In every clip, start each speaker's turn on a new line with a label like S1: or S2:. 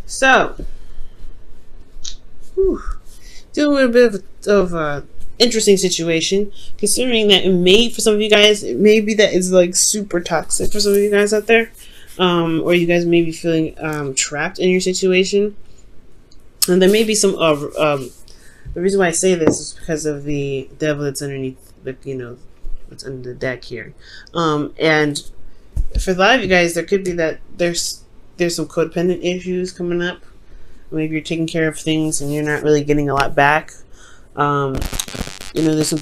S1: So, whew, dealing with a bit of a interesting situation, considering that it may, for some of you guys, it may be that it's like super toxic for some of you guys out there, or you guys may be feeling trapped in your situation, and there may be some the reason why I say this is because of the devil that's underneath the, what's under the deck here, and for a lot of you guys, there could be that there's some codependent issues coming up. Maybe you're taking care of things and you're not really getting a lot back. There's definitely some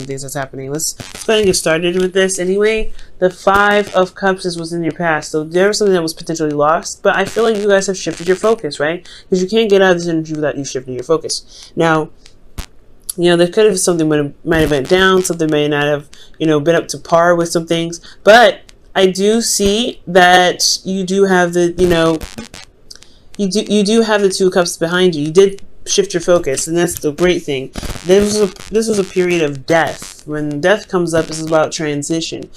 S1: things that's happening. Let's go ahead and get started with this. Anyway, the Five of Cups was in your past, so there was something that was potentially lost. But I feel like you guys have shifted your focus, right? Because you can't get out of this energy without you shifting your focus. Now, there could have something might have went down. Something may not have, been up to par with some things. But I do see that you do have the, you do have the Two of Cups behind you. You did shift your focus, and that's the great thing. This was a period of death. When death comes up, this is about transition,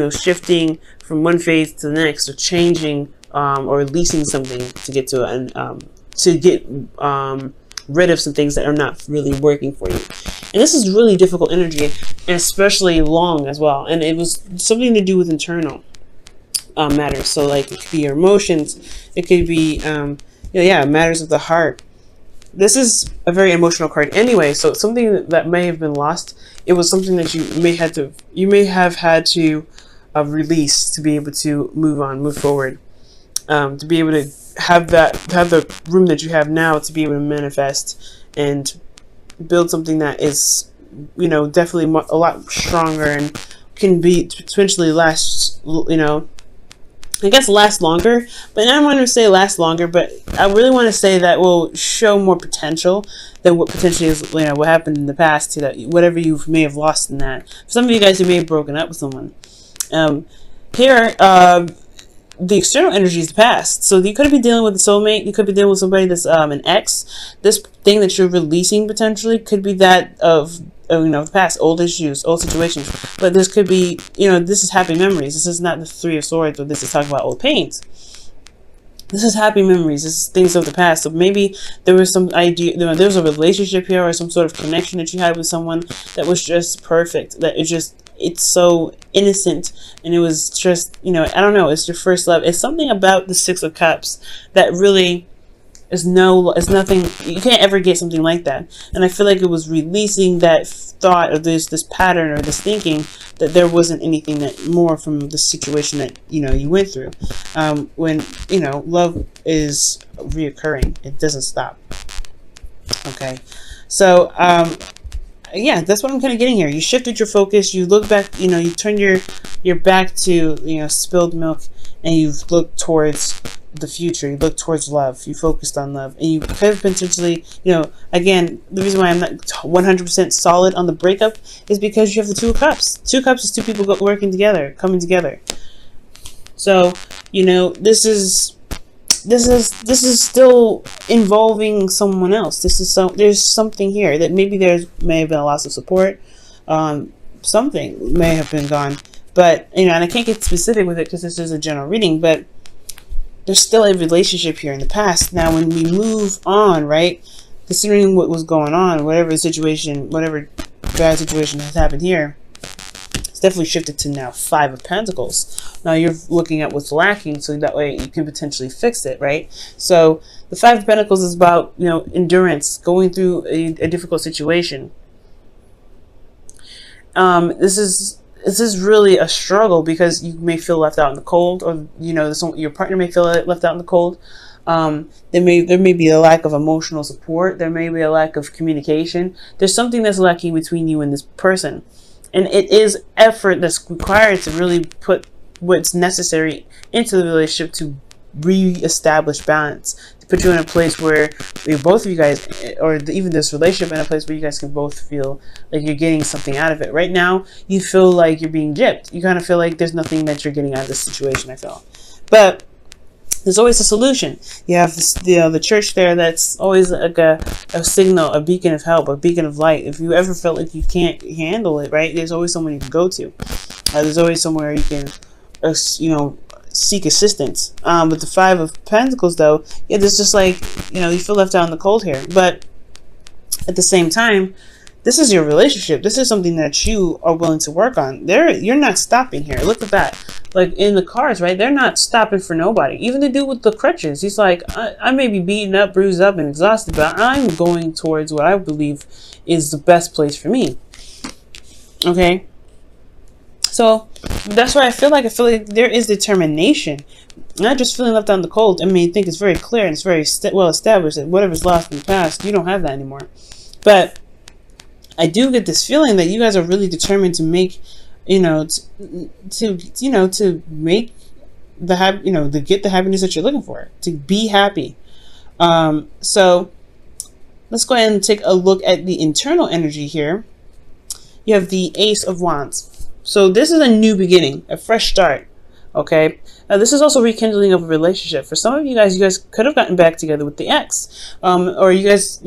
S1: shifting from one phase to the next, or changing, or releasing something to get rid of some things that are not really working for you. And this is really difficult energy, and especially long as well. And it was something to do with internal matters. So like it could be your emotions, it could be matters of the heart. This is a very emotional card anyway, so it's something that may have been lost. It was something that you may have had to release to be able to move forward, to be able to have the room that you have now to be able to manifest and build something that is, definitely a lot stronger and can be potentially last, I guess last longer, but I don't want to say last longer, but I really want to say that will show more potential than what potentially is, what happened in the past, to that whatever you may have lost in that. For some of you guys who may have broken up with someone, the external energy is the past. So you could be dealing with a soulmate. You could be dealing with somebody that's an ex. This thing that you're releasing potentially could be that of the past, old issues, old situations. But this could be, this is happy memories. This is not the Three of Swords, or this is talking about old pains. This is happy memories. This is things of the past. So maybe there was some idea, there was a relationship here, or some sort of connection that you had with someone that was just perfect. That it's so innocent, and it was just, I don't know, it's your first love. It's something about the Six of Cups that really is nothing. You can't ever get something like that. And I feel like it was releasing that thought, or this pattern, or this thinking that there wasn't anything that more from the situation that you went through. When love is reoccurring, it doesn't stop. Okay, so yeah, that's what I'm kind of getting here. You shifted your focus. You look back. You turn your back to spilled milk, and you've looked towards the future. You look towards love. You focused on love, and you could have potentially, again, the reason why I'm not 100% solid on the breakup is because you have the Two of Cups. Two of Cups is two people working together, coming together. So this is still involving someone else. There's something here that maybe may have been a loss of support. Something may have been gone, but and I can't get specific with it because this is a general reading, but there's still a relationship here in the past. Now, when we move on, right, considering what was going on, whatever bad situation has happened here, it's definitely shifted to now Five of Pentacles. Now you're looking at what's lacking, so that way you can potentially fix it, right? So the Five of Pentacles is about, endurance, going through a difficult situation. This is really a struggle because you may feel left out in the cold, or your partner may feel left out in the cold. There may be a lack of emotional support. There may be a lack of communication. There's something that's lacking between you and this person, and it is effort that's required to really put what's necessary into the relationship to re-establish balance, to put you in a place where both of you guys, or even this relationship, in a place where you guys can both feel like you're getting something out of it. Right now, you feel like you're being gypped. You kind of feel like there's nothing that you're getting out of this situation, I feel. But there's always a solution. You have this, the church there, that's always like a signal, a beacon of help, a beacon of light. If you ever felt like you can't handle it, right, there's always someone you can go to. There's always somewhere you can, seek assistance. With the Five of Pentacles, though, yeah, there's just like, you feel left out in the cold here. But at the same time, this is your relationship. This is something that you are willing to work on. You're not stopping here. Look at that. Like in the cards, right? They're not stopping for nobody. Even the dude with the crutches. He's like, I may be beaten up, bruised up, and exhausted, but I'm going towards what I believe is the best place for me. Okay? So that's why I feel like there is determination. Not just feeling left out in the cold. I mean, I think it's very clear and it's very well established that whatever's lost in the past, you don't have that anymore. But I do get this feeling that you guys are really determined to make, to make to get the happiness that you're looking for, to be happy. So let's go ahead and take a look at the internal energy here. You have the Ace of Wands. So this is a new beginning, a fresh start. Okay. Now this is also rekindling of a relationship. For some of you guys could have gotten back together with the ex, or you guys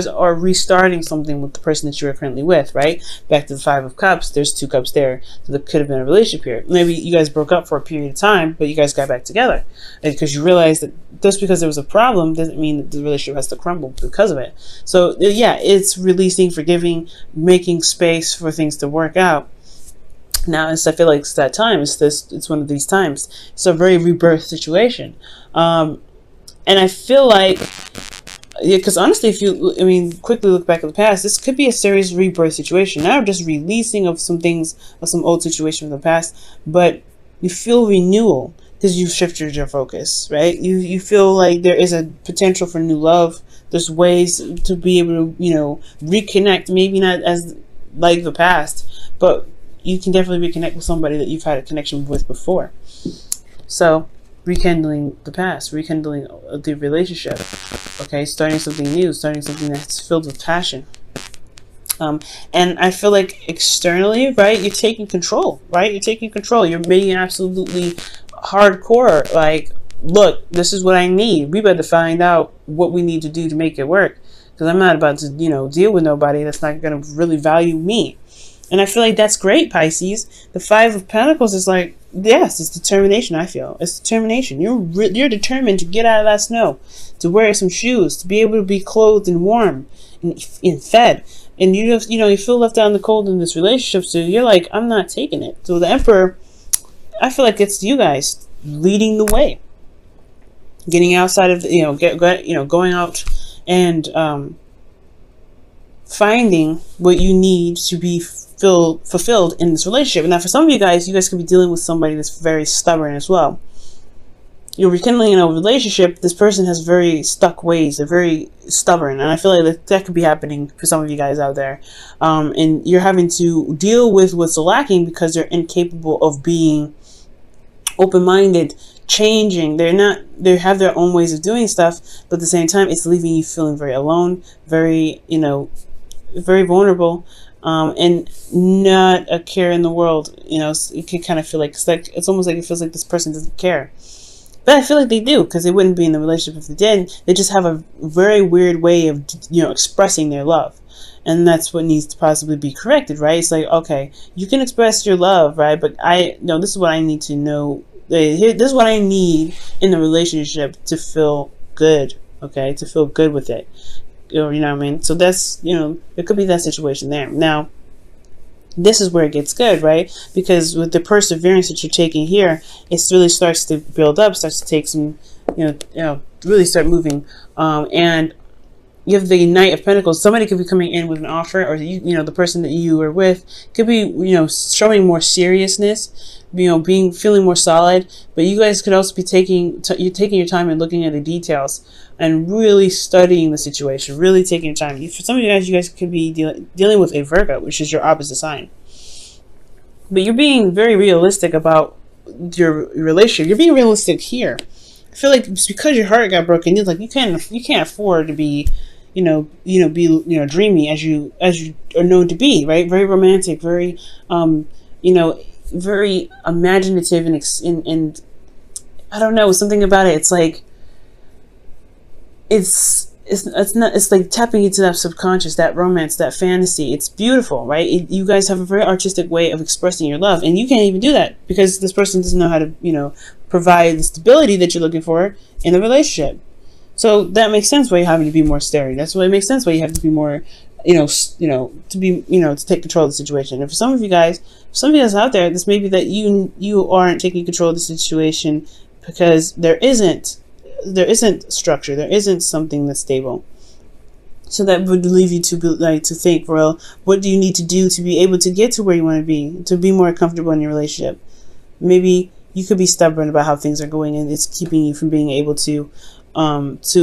S1: are restarting something with the person that you are currently with, right? Back to the Five of Cups. There's 2 cups there, so there could have been a relationship here. Maybe you guys broke up for a period of time, but you guys got back together because you realized that just because there was a problem doesn't mean that the relationship has to crumble because of it. So yeah, it's releasing, forgiving, making space for things to work out. Now, I feel like it's that time. It's one of these times. It's a very rebirth situation. And I feel like, because honestly, quickly look back at the past, this could be a serious rebirth situation. Not just releasing of some things, of some old situation from the past, but you feel renewal because you've shifted your focus, right? You feel like there is a potential for new love. There's ways to be able to, reconnect, maybe not as like the past, but you can definitely reconnect with somebody that you've had a connection with before. So, rekindling the past, rekindling the relationship, okay? Starting something new, starting something that's filled with passion. And I feel like externally, right, you're taking control, right? You're taking control. You're being absolutely hardcore, like, look, this is what I need. We better find out what we need to do to make it work. Because I'm not about to, deal with nobody that's not going to really value me. And I feel like that's great, Pisces. The Five of Pentacles is like, yes, it's determination, I feel. It's determination. You're determined to get out of that snow, to wear some shoes, to be able to be clothed and warm and fed. And you feel left out in the cold in this relationship, so you're like, I'm not taking it. So the Emperor, I feel like it's you guys leading the way. Getting outside of, going out and finding what you need to be fulfilled in this relationship. Now, for some of you guys could be dealing with somebody that's very stubborn as well. You're rekindling in a relationship. This person has very stuck ways. They're very stubborn, and I feel like that could be happening for some of you guys out there. And you're having to deal with what's lacking because they're incapable of being open-minded, changing. They have their own ways of doing stuff, but at the same time, it's leaving you feeling very alone, very, very vulnerable. And not a care in the world. You can kind of feel like it's almost like it feels like this person doesn't care. But I feel like they do, because they wouldn't be in the relationship if they did. They just have a very weird way of, expressing their love. And that's what needs to possibly be corrected, right? It's like, okay, you can express your love, right? But this is what I need to know. This is what I need in the relationship to feel good, okay? To feel good with it. Or, you know what I mean? So that's, it could be that situation there. Now, this is where it gets good, right? Because with the perseverance that you're taking here, it really starts to build up, starts to take some, really start moving. And you have the Knight of Pentacles. Somebody could be coming in with an offer, or the person that you are with could be, showing more seriousness, feeling more solid. But you guys could also be taking your time and looking at the details and really studying the situation, really taking your time. For some of you guys could be dealing with a Virgo, which is your opposite sign. But you're being very realistic about your relationship. You're being realistic here. I feel like it's because your heart got broken. You're like, you can't afford to be, dreamy as you are known to be, right? Very romantic, very, very imaginative, and I don't know, something about it. It's like, it's it's not, it's like tapping into that subconscious, that romance, that fantasy. It's beautiful, right? You guys have a very artistic way of expressing your love, and you can't even do that because this person doesn't know how to, provide the stability that you're looking for in the relationship. So that makes sense why you're having to be more sturdy. That's why it makes sense why you have to be more, to be, to take control of the situation. And for some of you guys out there, this may be that you aren't taking control of the situation because there isn't structure, there isn't something that's stable. So that would leave you to to think, well, what do you need to do to be able to get to where you want to be more comfortable in your relationship? Maybe you could be stubborn about how things are going, and it's keeping you from being able to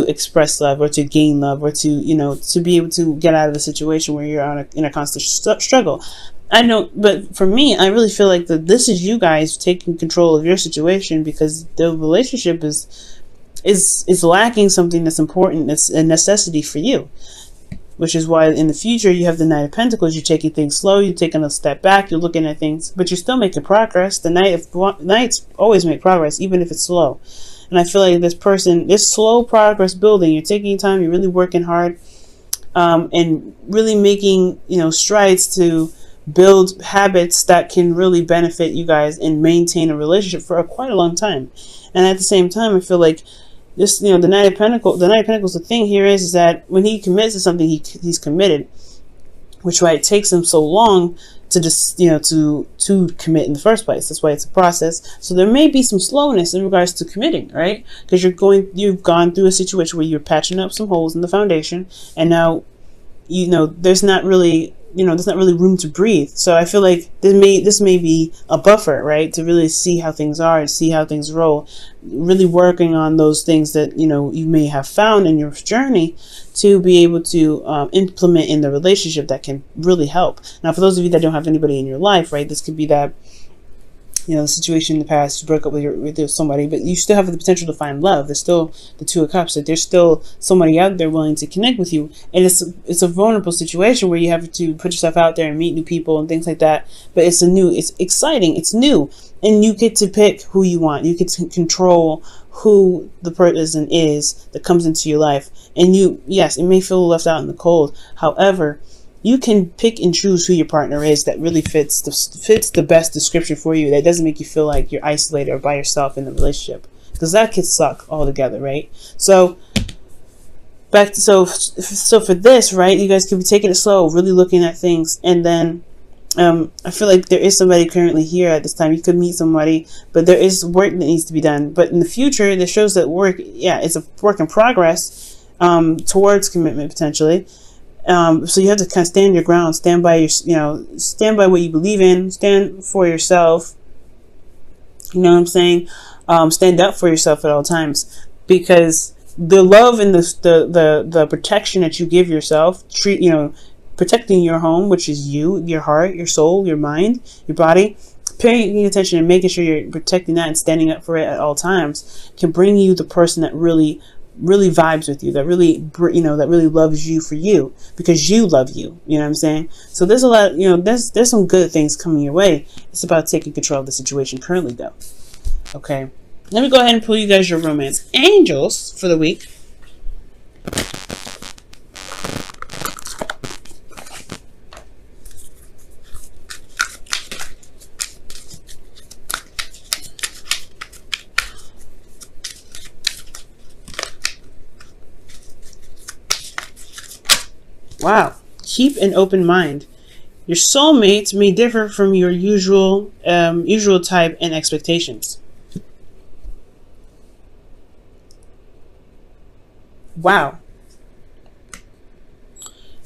S1: express love or to gain love or to be able to get out of the situation where you're in a constant struggle. I know, but for me, I really feel like that this is you guys taking control of your situation because the relationship is lacking something that's important. It's a necessity for you, which is why in the future you have the Knight of Pentacles. You're taking things slow. You're taking a step back. You're looking at things, but you're still making progress. The Knights always make progress, even if it's slow. And I feel like this slow progress building, you're taking your time. You're really working hard, and really making strides to build habits that can really benefit you guys and maintain a relationship for quite a long time. And at the same time, I feel like this, the Knight of Pentacles, the thing here is that when he commits to something, he's committed, which is why it takes him so long to just, to commit in the first place. That's why it's a process. So there may be some slowness in regards to committing, right? Because you've gone through a situation where you're patching up some holes in the foundation, and now, there's not really room to breathe. So I feel like this may be a buffer, right? To really see how things are and see how things roll. Really working on those things that, you may have found in your journey to be able to implement in the relationship that can really help. Now, for those of you that don't have anybody in your life, right? This could be that, the situation in the past, you broke up with somebody, but you still have the potential to find love. There's still the Two of Cups. That there's still somebody out there willing to connect with you, and it's a vulnerable situation where you have to put yourself out there and meet new people and things like that. But it's exciting, it's new, and you get to pick who you want. You get to control who the person is that comes into your life. And yes, it may feel left out in the cold. However, you can pick and choose who your partner is that really fits the best description for you, that doesn't make you feel like you're isolated or by yourself in the relationship, because that could suck altogether, right? So so for this, right, you guys could be taking it slow, really looking at things, and then I feel like there is somebody currently here at this time. You could meet somebody, but there is work that needs to be done. But in the future, this shows that it's a work in progress towards commitment potentially. So you have to kind of stand your ground, stand by stand by what you believe in, stand for yourself. You know what I'm saying? Stand up for yourself at all times, because the love and the protection that you give yourself, protecting your home, which is you, your heart, your soul, your mind, your body, paying attention and making sure you're protecting that and standing up for it at all times, can bring you the person that really vibes with you, that really loves you for you, because you love you. You know what I'm saying? So there's a lot, there's some good things coming your way. It's about taking control of the situation currently, though. Okay, let me go ahead and pull you guys your romance angels for the week. Wow. Keep an open mind. Your soulmates may differ from your usual type and expectations. Wow.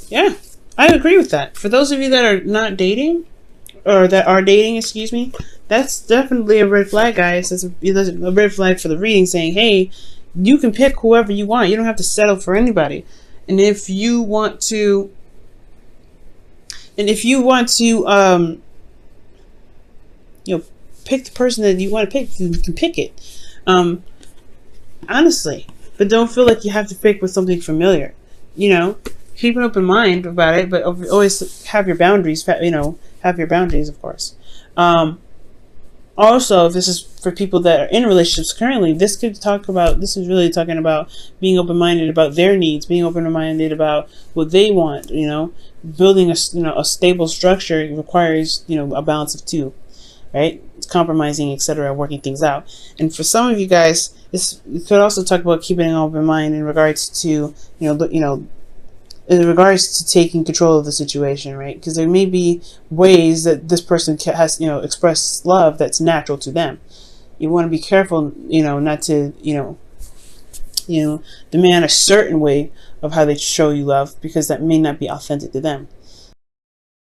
S1: Yeah, I agree with that. For those of you that are not dating, or that are dating, excuse me, that's definitely a red flag, guys. That's a red flag for the reading, saying, hey, you can pick whoever you want. You don't have to settle for anybody. And if you want to, pick the person that you want to pick, you can pick it. Honestly, but don't feel like you have to pick with something familiar. Keep an open mind about it, but always have your boundaries. Have your boundaries, of course. Also, if this is for people that are in relationships currently, this is really talking about being open-minded about their needs, being open-minded about what they want. Building a stable structure requires a balance of two, right? It's compromising, etc., working things out. And for some of you guys, you could also talk about keeping an open mind in regards to in regards to taking control of the situation, right? Because there may be ways that this person has, express love that's natural to them. You want to be careful, not to, demand a certain way of how they show you love, because that may not be authentic to them.